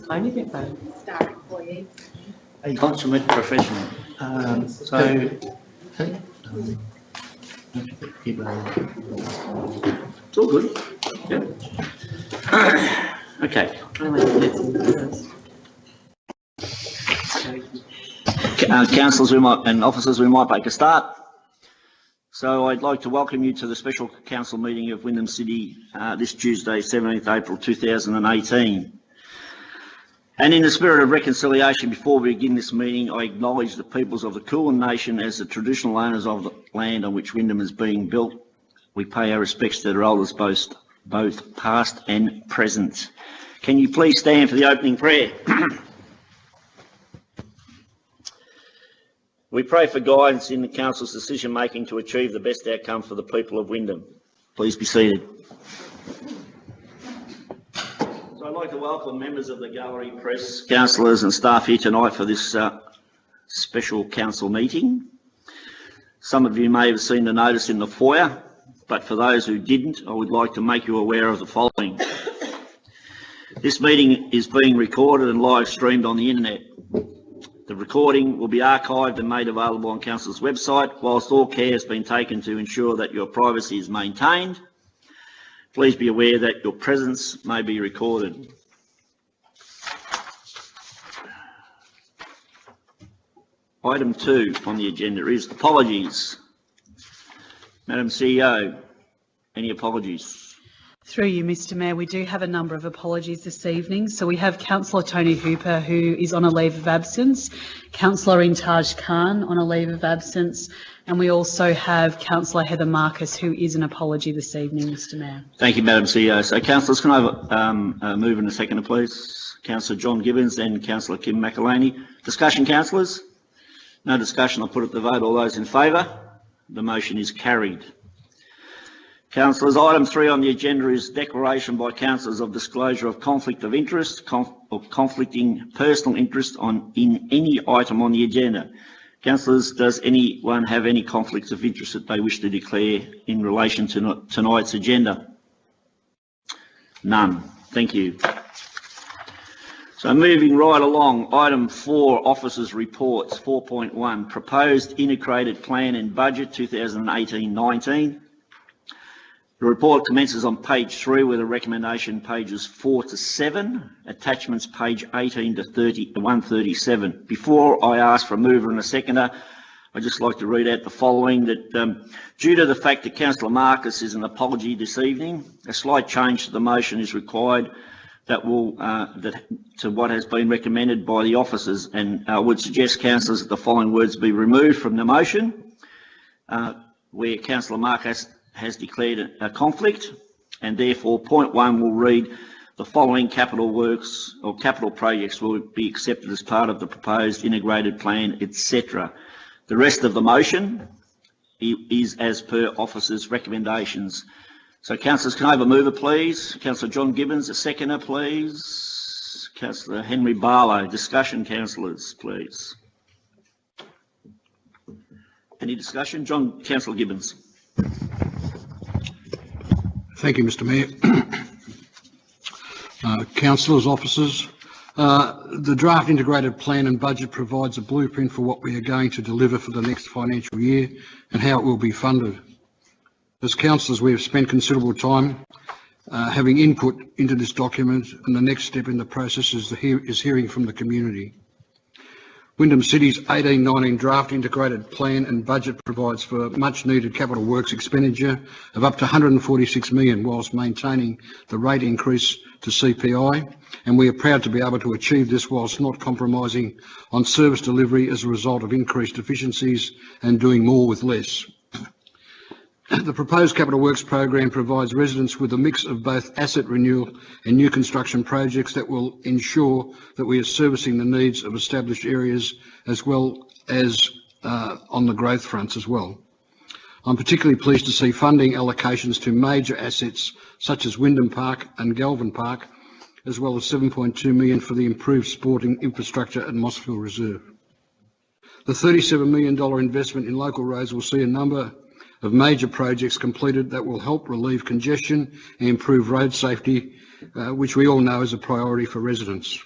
Tiny bit though. Star employee. A consummate professional. It's all good. Yeah. Okay. Councillors and officers, we might make a start. So I'd like to welcome you to the special council meeting of Wyndham City this Tuesday, 17th April 2018. And in the spirit of reconciliation, before we begin this meeting, I acknowledge the peoples of the Kulin Nation as the traditional owners of the land on which Wyndham is being built. We pay our respects to their elders, both past and present. Can you please stand for the opening prayer? We pray for guidance in the council's decision making to achieve the best outcome for the people of Wyndham. Please be seated. So I'd like to welcome members of the gallery, press, councillors and staff here tonight for this special council meeting. Some of you may have seen the notice in the foyer, but for those who didn't, I would like to make you aware of the following. This meeting is being recorded and live streamed on the internet. The recording will be archived and made available on Council's website, whilst all care has been taken to ensure that your privacy is maintained. Please be aware that your presence may be recorded. Item 2 on the agenda is apologies. Madam CEO, any apologies? Through you, Mr Mayor, we do have a number of apologies this evening. So we have Councillor Tony Hooper, who is on a leave of absence, Councillor Intaj Khan on a leave of absence, and we also have Councillor Heather Marcus, who is an apology this evening, Mr Mayor. Thank you, Madam CEO. So, councillors, can I move in a second, please? Councillor John Gibbons and Councillor Kim McElhaney. Discussion, councillors? No discussion. I'll put it to vote. All those in favour? The motion is carried. Councillors, item 3 on the agenda is declaration by councillors of disclosure of conflict of interest or conflicting personal interest in any item on the agenda. Councillors, does anyone have any conflicts of interest that they wish to declare in relation to tonight's agenda? None. Thank you. So moving right along, item 4, officers' reports, 4.1, proposed integrated plan and budget 2018-19. The report commences on page 3 with a recommendation pages 4 to 7, attachments page 18 to 137. Before I ask for a mover and a seconder, I'd just like to read out the following, that due to the fact that Councillor Marcus is an apology this evening, a slight change to the motion is required that will to what has been recommended by the officers, and I would suggest, councillors, that the following words be removed from the motion, where Councillor Marcus has declared a conflict, and therefore point 1 will read the following capital works or capital projects will be accepted as part of the proposed integrated plan, etc. The rest of the motion is as per officers' recommendations. So, councillors, can I have a mover, please? Councillor John Gibbons, a seconder, please. Councillor Henry Barlow. Discussion, councillors, please. Any discussion? Councillor Gibbons. Thank you, Mr Mayor. Councillors, officers, the draft integrated plan and budget provides a blueprint for what we are going to deliver for the next financial year and how it will be funded. As councillors, we have spent considerable time having input into this document, and the next step in the process is hearing from the community. Wyndham City's 18-19 draft integrated plan and budget provides for much needed capital works expenditure of up to $146 million, whilst maintaining the rate increase to CPI, and we are proud to be able to achieve this whilst not compromising on service delivery as a result of increased efficiencies and doing more with less. The proposed capital works program provides residents with a mix of both asset renewal and new construction projects that will ensure that we are servicing the needs of established areas as well as on the growth fronts as well. I'm particularly pleased to see funding allocations to major assets such as Wyndham Park and Galvin Park, as well as $7.2 million for the improved sporting infrastructure at Mossville Reserve. The $37 million investment in local roads will see a number of major projects completed that will help relieve congestion and improve road safety, which we all know is a priority for residents.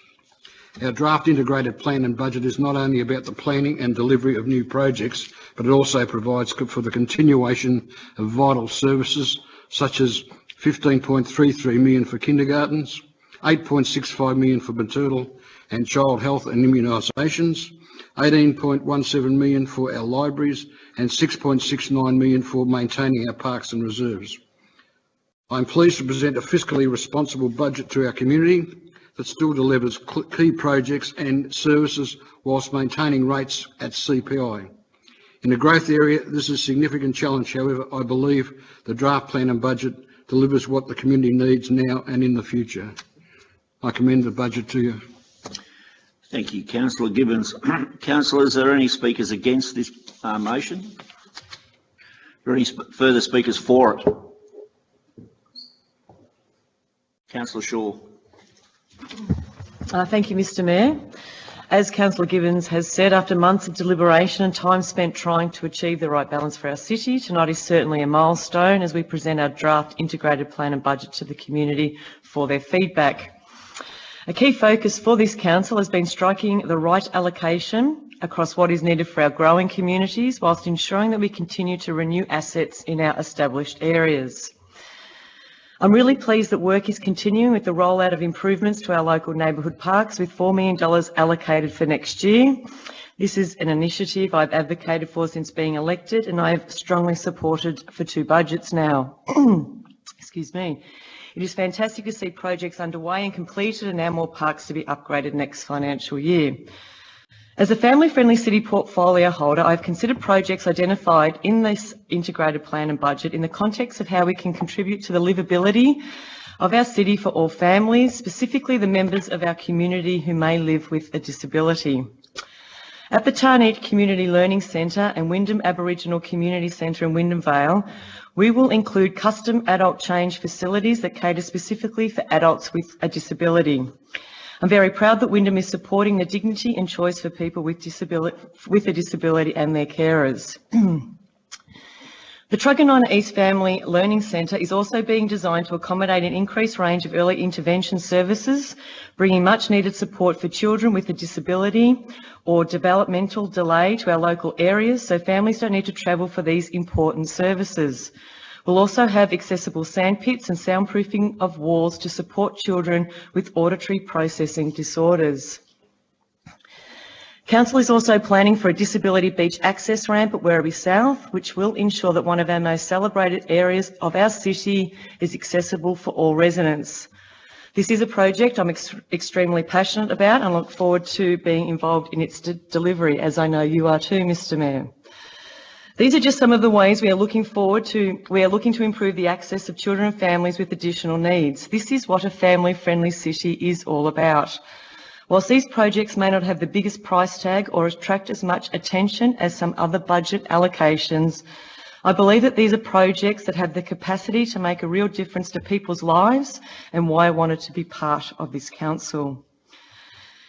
Our draft integrated plan and budget is not only about the planning and delivery of new projects, but it also provides for the continuation of vital services such as $15.33 million for kindergartens, $8.65 million for maternal and child health and immunisations, $18.17 million for our libraries, and $6.69 million for maintaining our parks and reserves. I'm pleased to present a fiscally responsible budget to our community that still delivers key projects and services whilst maintaining rates at CPI. In the growth area, this is a significant challenge. However, I believe the draft plan and budget delivers what the community needs now and in the future. I commend the budget to you. Thank you, Councillor Gibbons. Councillors, are there any speakers against this motion? Are there any further speakers for it? Councillor Shaw. Thank you, Mr Mayor. As Councillor Gibbons has said, after months of deliberation and time spent trying to achieve the right balance for our city, tonight is certainly a milestone as we present our draft integrated plan and budget to the community for their feedback. A key focus for this council has been striking the right allocation across what is needed for our growing communities, whilst ensuring that we continue to renew assets in our established areas. I'm really pleased that work is continuing with the rollout of improvements to our local neighbourhood parks with $4 million allocated for next year. This is an initiative I've advocated for since being elected, and I have strongly supported for 2 budgets now. Excuse me. It is fantastic to see projects underway and completed and now more parks to be upgraded next financial year. As a family-friendly city portfolio holder, I've considered projects identified in this integrated plan and budget in the context of how we can contribute to the livability of our city for all families, specifically the members of our community who may live with a disability. At the Tarneet Community Learning Centre and Wyndham Aboriginal Community Centre in Wyndham Vale, we will include custom adult change facilities that cater specifically for adults with a disability. I'm very proud that Wyndham is supporting the dignity and choice for people with a disability and their carers. The Truganina East Family Learning Centre is also being designed to accommodate an increased range of early intervention services, bringing much needed support for children with a disability or developmental delay to our local areas, so families don't need to travel for these important services. We'll also have accessible sandpits and soundproofing of walls to support children with auditory processing disorders. Council is also planning for a disability beach access ramp at Werribee South, which will ensure that one of our most celebrated areas of our city is accessible for all residents. This is a project I'm extremely passionate about and look forward to being involved in its delivery, as I know you are too, Mr Mayor. These are just some of the ways we are looking to improve the access of children and families with additional needs. This is what a family-friendly city is all about. Whilst these projects may not have the biggest price tag or attract as much attention as some other budget allocations, I believe that these are projects that have the capacity to make a real difference to people's lives, and why I wanted to be part of this council.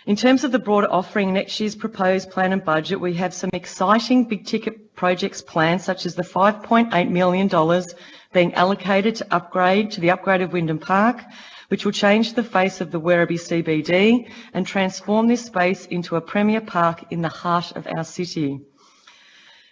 In terms of the broader offering, next year's proposed plan and budget, we have some exciting big ticket projects planned, such as the $5.8 million being allocated to upgrade to the upgraded Wyndham Park, which will change the face of the Werribee CBD and transform this space into a premier park in the heart of our city.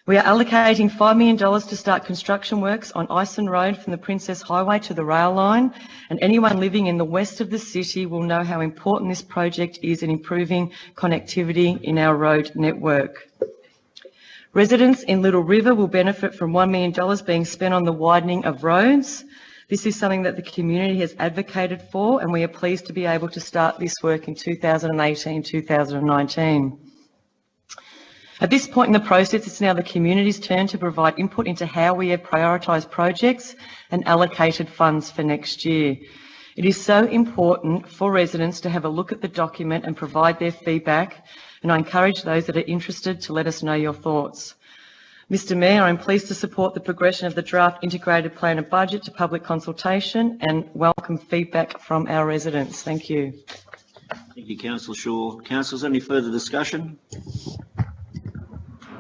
We are allocating $5 million to start construction works on Ison Road from the Princess Highway to the rail line, and anyone living in the west of the city will know how important this project is in improving connectivity in our road network. Residents in Little River will benefit from $1 million being spent on the widening of roads. This is something that the community has advocated for, and we are pleased to be able to start this work in 2018-2019. At this point in the process, it's now the community's turn to provide input into how we have prioritised projects and allocated funds for next year. It is so important for residents to have a look at the document and provide their feedback, and I encourage those that are interested to let us know your thoughts. Mr Mayor, I'm pleased to support the progression of the draft integrated plan and budget to public consultation and welcome feedback from our residents. Thank you. Thank you, Councillor Shaw. Councillors, any further discussion?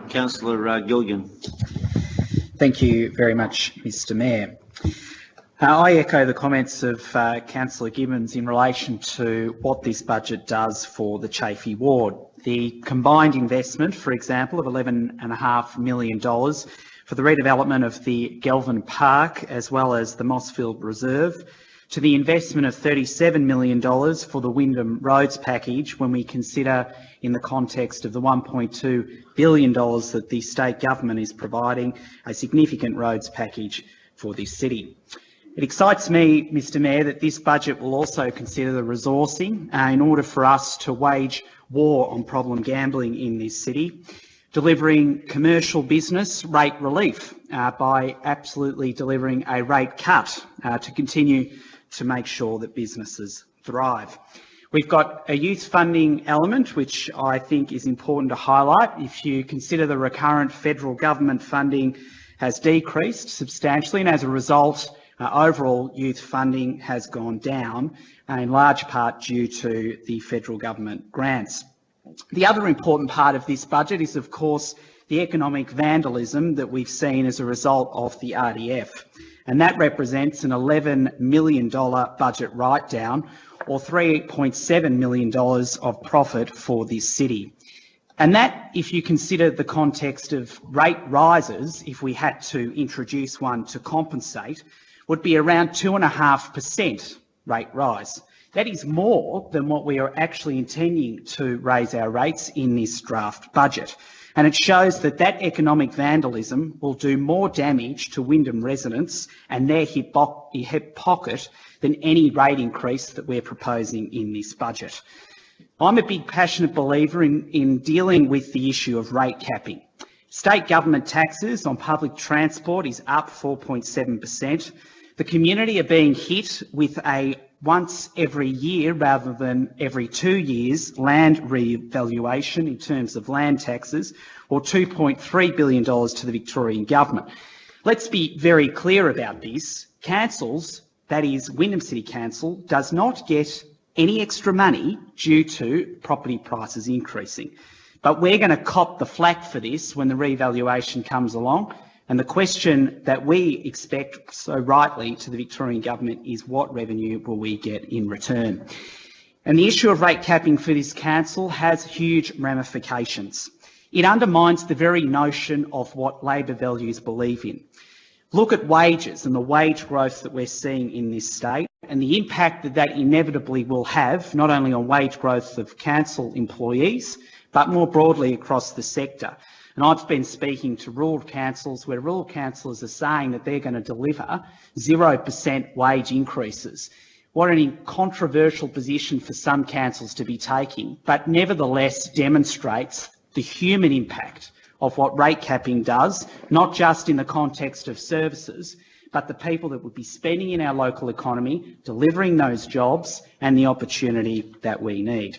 Councillor Gilligan. Thank you very much, Mr Mayor. I echo the comments of Councillor Gibbons in relation to what this budget does for the Chaffey ward. The combined investment, for example, of $11.5 million for the redevelopment of the Gelvin Park as well as the Mossfield Reserve, to the investment of $37 million for the Wyndham Roads package when we consider in the context of the $1.2 billion that the state government is providing a significant roads package for this city. It excites me, Mr Mayor, that this budget will also consider the resourcing in order for us to wage war on problem gambling in this city, delivering commercial business rate relief by absolutely delivering a rate cut to continue to make sure that businesses thrive. We've got a youth funding element, which I think is important to highlight. If you consider the recurrent federal government funding has decreased substantially, and as a result, overall youth funding has gone down, in large part due to the federal government grants. The other important part of this budget is, of course, the economic vandalism that we've seen as a result of the RDF. And that represents an $11 million budget write-down, or $3.7 million of profit for this city. And that, if you consider the context of rate rises, if we had to introduce one to compensate, would be around 2.5% rate rise. That is more than what we are actually intending to raise our rates in this draft budget. And it shows that that economic vandalism will do more damage to Wyndham residents and their hip pocket than any rate increase that we're proposing in this budget. I'm a big passionate believer in dealing with the issue of rate capping. State government taxes on public transport is up 4.7%. The community are being hit with a once every year rather than every 2 years land revaluation in terms of land taxes, or $2.3 billion to the Victorian government. Let's be very clear about this. Councils, that is Wyndham City Council, does not get any extra money due to property prices increasing. But we're going to cop the flak for this when the revaluation comes along. And the question that we expect so rightly to the Victorian government is, what revenue will we get in return? And the issue of rate capping for this council has huge ramifications. It undermines the very notion of what Labor values believe in. Look at wages and the wage growth that we're seeing in this state and the impact that that inevitably will have not only on wage growth of council employees, but more broadly across the sector. And I've been speaking to rural councils where rural councillors are saying that they're going to deliver 0% wage increases. What an controversial position for some councils to be taking, but nevertheless demonstrates the human impact of what rate capping does, not just in the context of services, but the people that would be spending in our local economy, delivering those jobs and the opportunity that we need.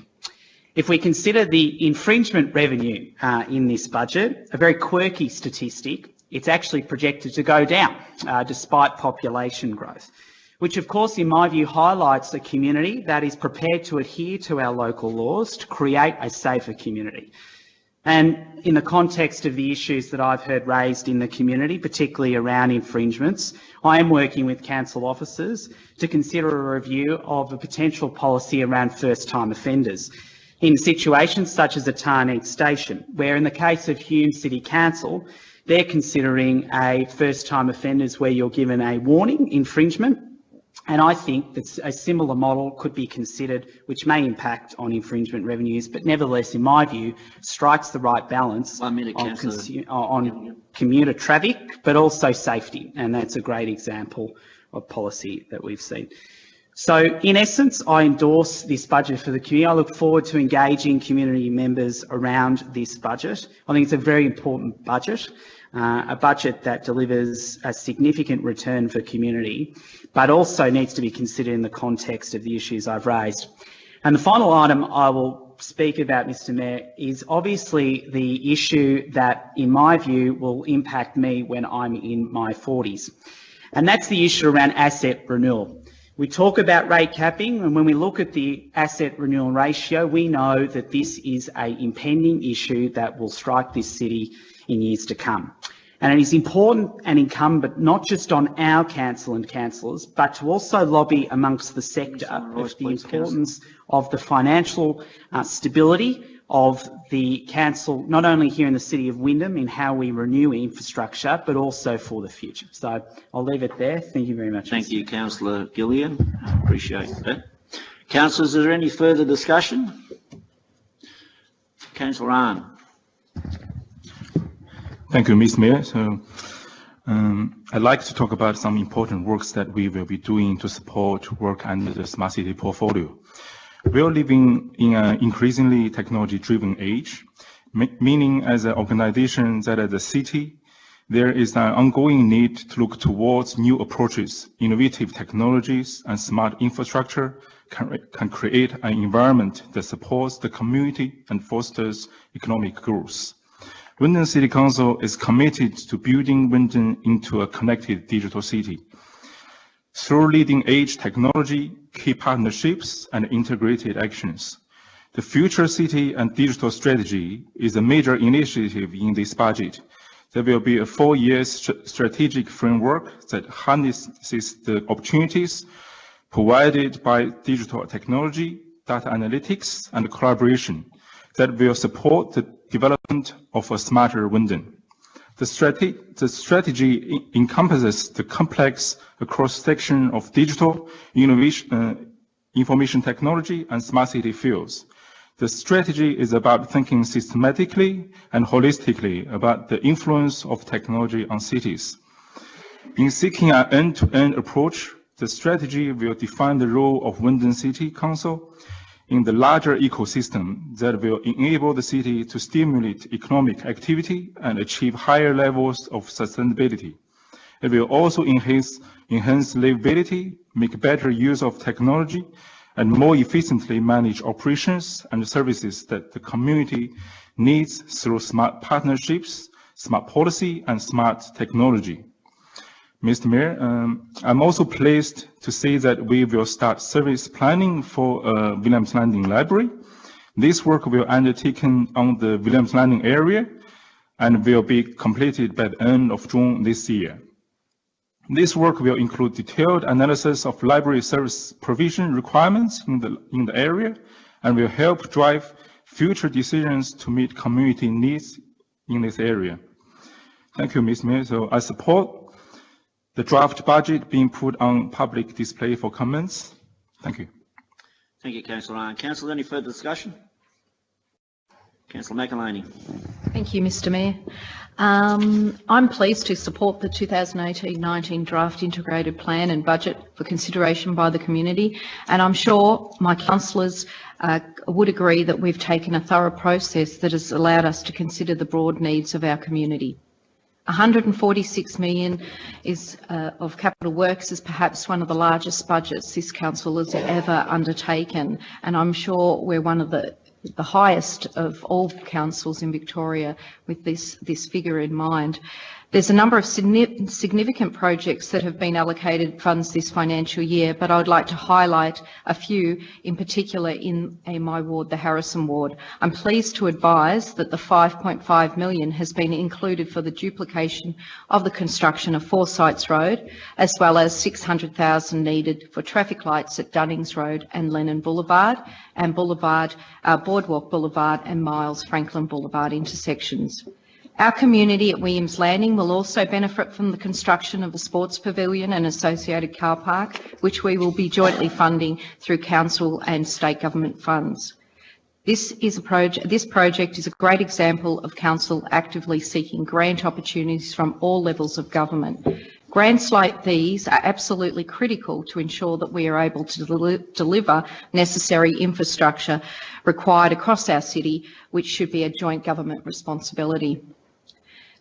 If we consider the infringement revenue in this budget, a very quirky statistic, it's actually projected to go down despite population growth, which of course in my view highlights a community that is prepared to adhere to our local laws to create a safer community. And in the context of the issues that I've heard raised in the community, particularly around infringements, I am working with council officers to consider a review of a potential policy around first-time offenders in situations such as a Tarneit station, where in the case of Hume City Council, they're considering a first-time offenders where you're given a warning infringement. And I think that a similar model could be considered, which may impact on infringement revenues, but nevertheless, in my view, strikes the right balance on commuter traffic, but also safety. And that's a great example of policy that we've seen. So, in essence, I endorse this budget for the community. I look forward to engaging community members around this budget. I think it's a very important budget, a budget that delivers a significant return for community, but also needs to be considered in the context of the issues I've raised. And the final item I will speak about, Mr Mayor, is obviously the issue that, in my view, will impact me when I'm in my 40s. And that's the issue around asset renewal. We talk about rate capping, and when we look at the asset renewal ratio, we know that this is an impending issue that will strike this city in years to come. And it is important and incumbent not just on our council and councillors, but to also lobby amongst the sector of the importance of the financial stability of the council, not only here in the City of Wyndham in how we renew infrastructure, but also for the future. So I'll leave it there. Thank you very much. Thank you, Councillor Gillian. I appreciate that. Councillors, is there any further discussion? Councillor Ahn. Thank you, Ms. Mayor. So, I'd like to talk about some important works that we will be doing to support work under the Smart City portfolio. We are living in an increasingly technology-driven age, meaning as an organization that as a city, there is an ongoing need to look towards new approaches, innovative technologies, and smart infrastructure can create an environment that supports the community and fosters economic growth. Wyndham City Council is committed to building Wyndham into a connected digital city. Through leading-edge technology, key partnerships, and integrated actions, the Future City and Digital Strategy is a major initiative in this budget. There will be a 4-year strategic framework that harnesses the opportunities provided by digital technology, data analytics, and collaboration that will support the development of a smarter Wyndham. The strategy encompasses the complex cross-section of digital, innovation, information technology, and smart city fields. The strategy is about thinking systematically and holistically about the influence of technology on cities. In seeking an end-to-end approach, the strategy will define the role of Wyndham City Council in the larger ecosystem that will enable the city to stimulate economic activity and achieve higher levels of sustainability. It will also enhance livability, make better use of technology, and more efficiently manage operations and services that the community needs through smart partnerships, smart policy, and smart technology. Mr. Mayor, I'm also pleased to say that we will start service planning for Williams Landing Library. This work will be undertaken on the Williams Landing area and will be completed by the end of June this year. This work will include detailed analysis of library service provision requirements in the area and will help drive future decisions to meet community needs in this area. Thank you, Ms. Mayor. So I support the draft budget being put on public display for comments. Thank you. Thank you, Councillor Ahn. Councillor, any further discussion? Councillor McAloney. Thank you, Mr. Mayor. I'm pleased to support the 2018-19 draft integrated plan and budget for consideration by the community, and I'm sure my councillors would agree that we've taken a thorough process that has allowed us to consider the broad needs of our community. 146 million of capital works is perhaps one of the largest budgets this council has ever undertaken, and I'm sure we're one of the highest of all councils in Victoria with this figure in mind. There's a number of significant projects that have been allocated funds this financial year, but I would like to highlight a few in particular in my ward, the Harrison ward. I'm pleased to advise that the 5.5 million has been included for the duplication of the construction of Forsyths Road, as well as 600,000 needed for traffic lights at Dunnings Road and Lennon Boulevard, and Boardwalk Boulevard and Miles Franklin Boulevard intersections. Our community at Williams Landing will also benefit from the construction of a sports pavilion and associated car park, which we will be jointly funding through council and state government funds. This project is a great example of council actively seeking grant opportunities from all levels of government. Grants like these are absolutely critical to ensure that we are able to deliver necessary infrastructure required across our city, which should be a joint government responsibility.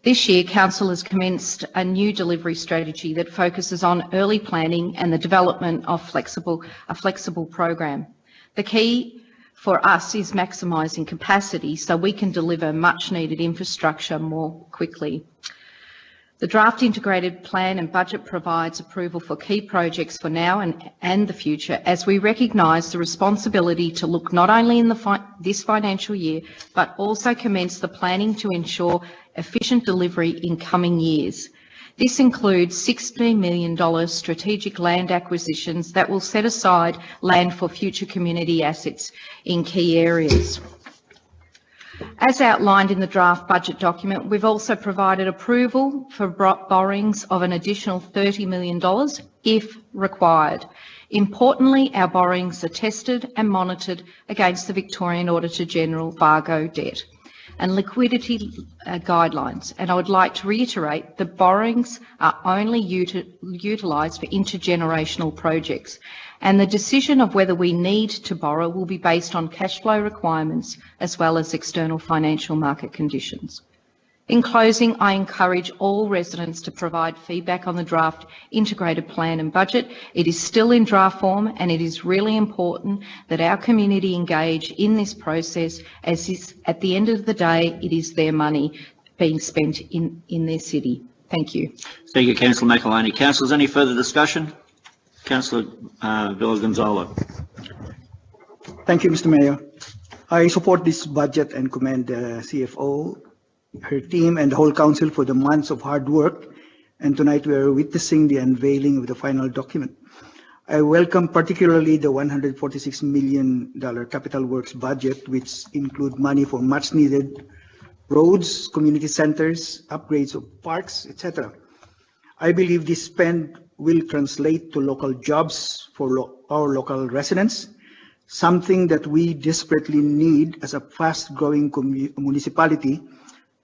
This year, Council has commenced a new delivery strategy that focuses on early planning and the development of a flexible program. The key for us is maximising capacity so we can deliver much needed infrastructure more quickly. The draft integrated plan and budget provides approval for key projects for now and the future, as we recognise the responsibility to look not only in this financial year, but also commence the planning to ensure efficient delivery in coming years. This includes $16 million strategic land acquisitions that will set aside land for future community assets in key areas. As outlined in the draft budget document, we've also provided approval for borrowings of an additional $30 million if required. Importantly, our borrowings are tested and monitored against the Victorian Auditor General VARGO debt and liquidity guidelines. And I would like to reiterate that borrowings are only utilised for intergenerational projects, and the decision of whether we need to borrow will be based on cash flow requirements as well as external financial market conditions. In closing, I encourage all residents to provide feedback on the draft integrated plan and budget. It is still in draft form, and it is really important that our community engage in this process, as is, at the end of the day, it is their money being spent in their city. Thank you. Thank you, Councillor McElhaney. Councillors, any further discussion? Councillor Villa-Gonzalo. Thank you, Mr. Mayor. I support this budget and commend the CFO, her team, and the whole council for the months of hard work. And tonight we are witnessing the unveiling of the final document. I welcome particularly the $146 million capital works budget, which include money for much needed roads, community centers, upgrades of parks, etc. I believe this spend will translate to local jobs for our local residents, something that we desperately need as a fast-growing municipality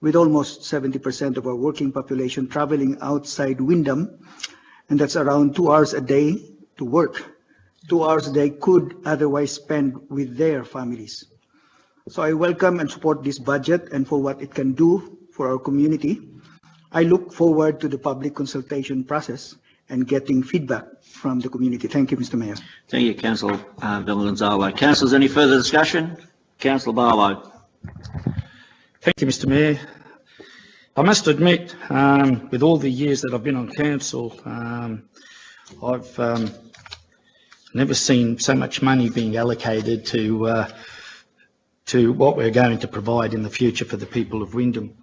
with almost 70% of our working population traveling outside Wyndham, and that's around 2 hours a day to work. 2 hours they could otherwise spend with their families. So I welcome and support this budget and for what it can do for our community. I look forward to the public consultation process and getting feedback from the community. Thank you, Mr. Mayor. Thank you, Councillor Villa-Gonzalo. Councillors, any further discussion? Councillor Barlow. Thank you, Mr. Mayor. I must admit, with all the years that I've been on council, I've never seen so much money being allocated to what we're going to provide in the future for the people of Wyndham.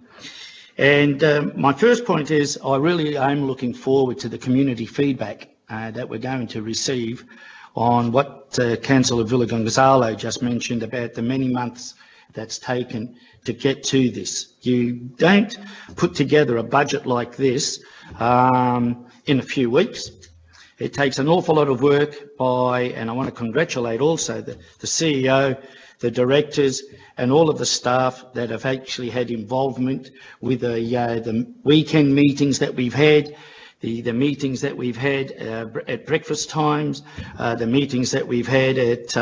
And my first point is I really am looking forward to the community feedback that we're going to receive on what Councillor Villa-Gonzalo just mentioned about the many months that's taken to get to this. You don't put together a budget like this in a few weeks. It takes an awful lot of work by, and I want to congratulate also the CEO, the directors, and all of the staff that have actually had involvement with the weekend meetings that we've had, the meetings that we've had at breakfast times, the meetings that we've had at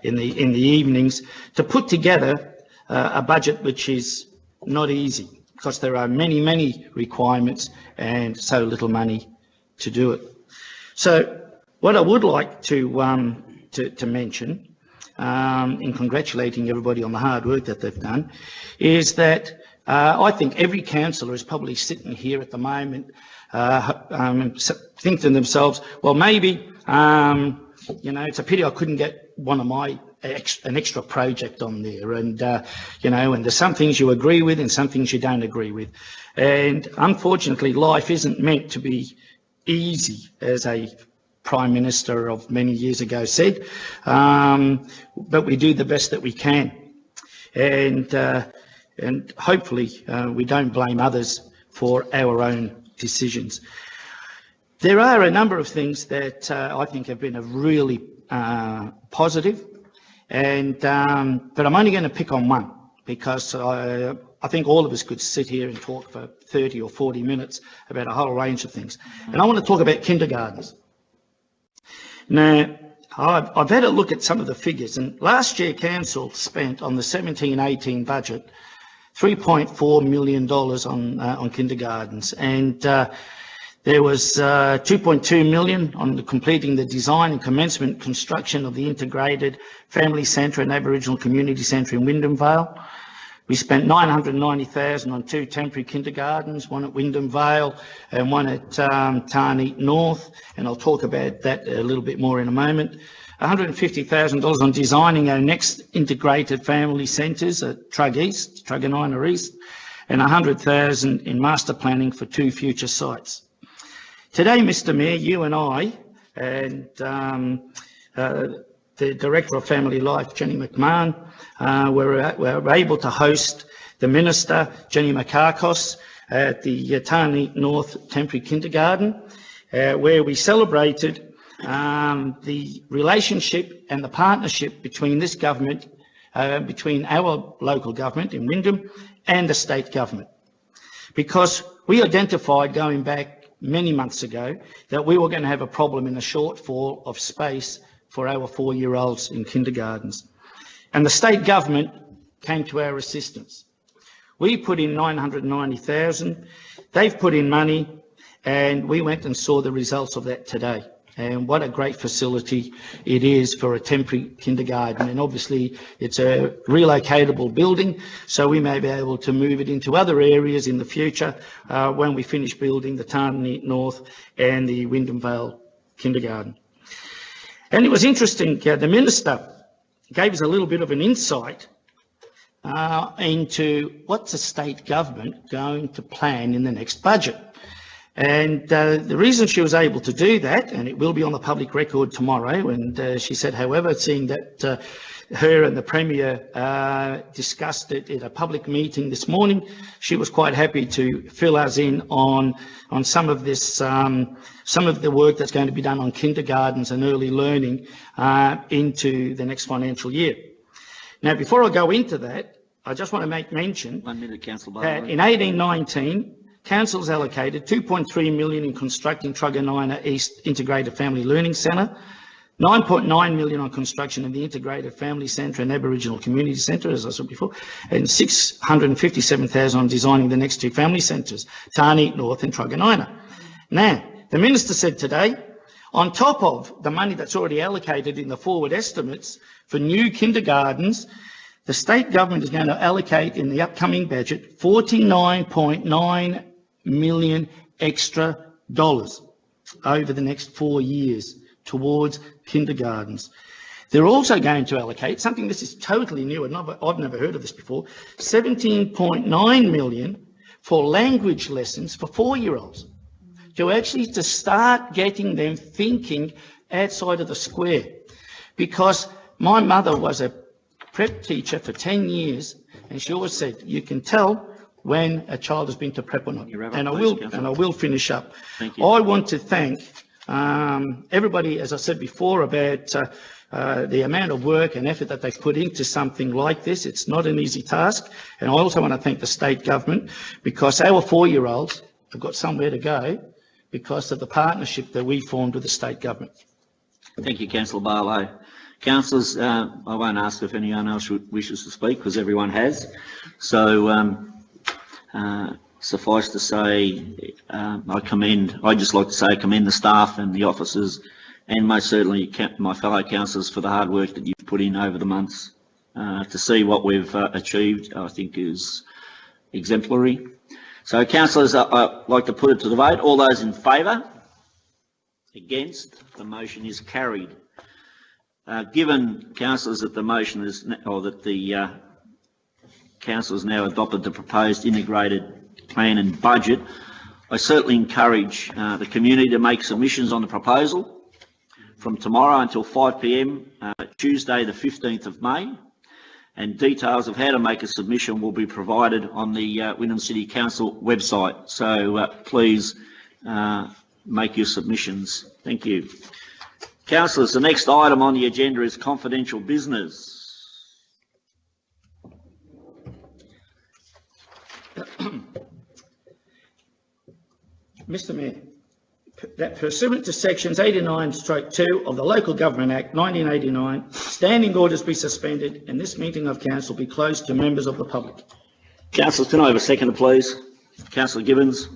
in the evenings, to put together a budget which is not easy because there are many requirements and so little money to do it. So what I would like to mention, in congratulating everybody on the hard work that they've done, is that I think every councillor is probably sitting here at the moment think to themselves, well, maybe, you know, it's a pity I couldn't get one of my an extra project on there, and you know, and there's some things you agree with and some things you don't agree with, and unfortunately life isn't meant to be easy, as a Prime Minister of many years ago said, but we do the best that we can, and hopefully we don't blame others for our own decisions. There are a number of things that I think have been a really positive, and but I'm only going to pick on one because I think all of us could sit here and talk for 30 or 40 minutes about a whole range of things. And I want to talk about kindergartens. Now, I've had a look at some of the figures, and last year council spent on the 17-18 budget $3.4 million on kindergartens, and there was $2.2 million on completing the design and commencement construction of the integrated family centre and Aboriginal community centre in Wyndham Vale. We spent $990,000 on 2 temporary kindergartens, one at Wyndham Vale and one at Tarney North, and I'll talk about that a little bit more in a moment. $150,000 on designing our next integrated family centres at Truganina East, and 100,000 in master planning for 2 future sites. Today, Mr Mayor, you and I and the Director of Family Life, Jenny McMahon, were able to host the Minister, Jenny Makakos, at the Tarneit North Temporary Kindergarten, where we celebrated the relationship and the partnership between this government, between our local government in Wyndham and the state government. Because we identified going back many months ago that we were going to have a problem in the shortfall of space for our 4-year-olds in kindergartens. And the state government came to our assistance. We put in 990,000, they've put in money, and we went and saw the results of that today. And what a great facility it is for a temporary kindergarten. And obviously it's a relocatable building, so we may be able to move it into other areas in the future when we finish building the Tarneit North and the Wyndham Vale kindergarten. And it was interesting, the Minister gave us a little bit of an insight into what's the state government going to plan in the next budget. And the reason she was able to do that, and it will be on the public record tomorrow, and she said, however, seeing that her and the Premier discussed it at a public meeting this morning, she was quite happy to fill us in on some of this, some of the work that's going to be done on kindergartens and early learning into the next financial year. Now, before I go into that, I just want to make mention 1 minute, Councillor that Barlow. in 1819, Council's allocated $2.3 million in constructing Truganina East Integrated Family Learning Centre, $9.9 million on construction of the Integrated Family Centre and Aboriginal Community Centre, as I said before, and $657,000 on designing the next 2 family centres, Tarneit North and Truganina. Now, the Minister said today, on top of the money that's already allocated in the forward estimates for new kindergartens, the state government is going to allocate in the upcoming budget $49.9 million extra dollars over the next 4 years towards kindergartens. They're also going to allocate something, this is totally new, and I've never heard of this before, $17.9 million for language lessons for 4-year-olds, to start getting them thinking outside of the square. Because my mother was a prep teacher for 10 years, and she always said, you can tell when a child has been to prep or not. And I will finish up. Thank you. I want to thank everybody, as I said before, about the amount of work and effort that they've put into something like this. It's not an easy task. And I also want to thank the state government, because our 4-year-olds have got somewhere to go because of the partnership that we formed with the state government. Thank you, Councillor Barlow. Councillors, I won't ask if anyone else wishes to speak, because everyone has. So suffice to say, I'd just like to say commend the staff and the officers, and most certainly my fellow councillors for the hard work that you've put in over the months. To see what we've achieved, I think is exemplary. So councillors, I'd like to put it to the vote. All those in favour? Against? The motion is carried. Given councillors that the motion is, or that the council has now adopted the proposed integrated plan and budget, I certainly encourage the community to make submissions on the proposal from tomorrow until 5 p.m, Tuesday the 15th of May, and details of how to make a submission will be provided on the Wyndham City Council website. So please make your submissions. Thank you. Councillors, the next item on the agenda is confidential business. Mr Mayor, that pursuant to sections 89/2 of the Local Government Act 1989, standing orders be suspended and this meeting of council be closed to members of the public. Councillors, can I have a seconder, please? Councillor Gibbons.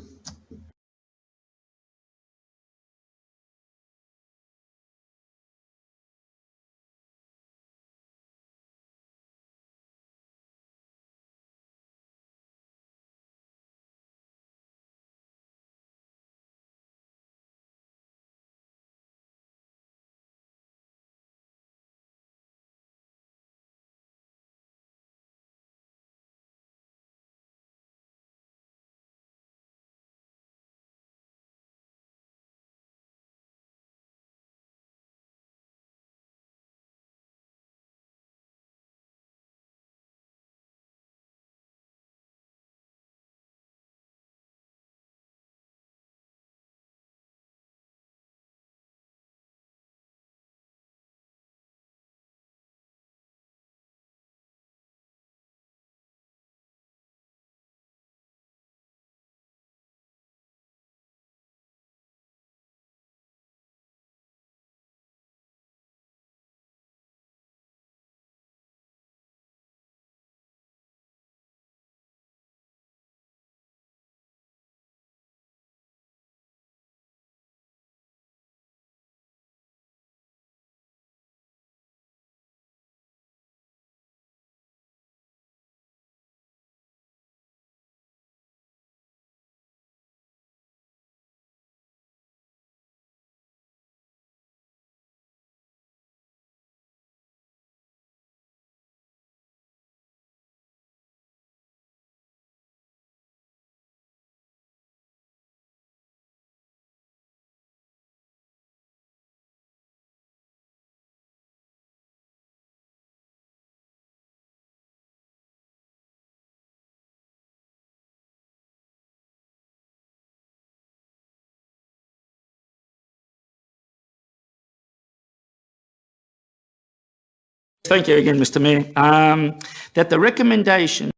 Thank you again, Mr. Mayor. That the recommendation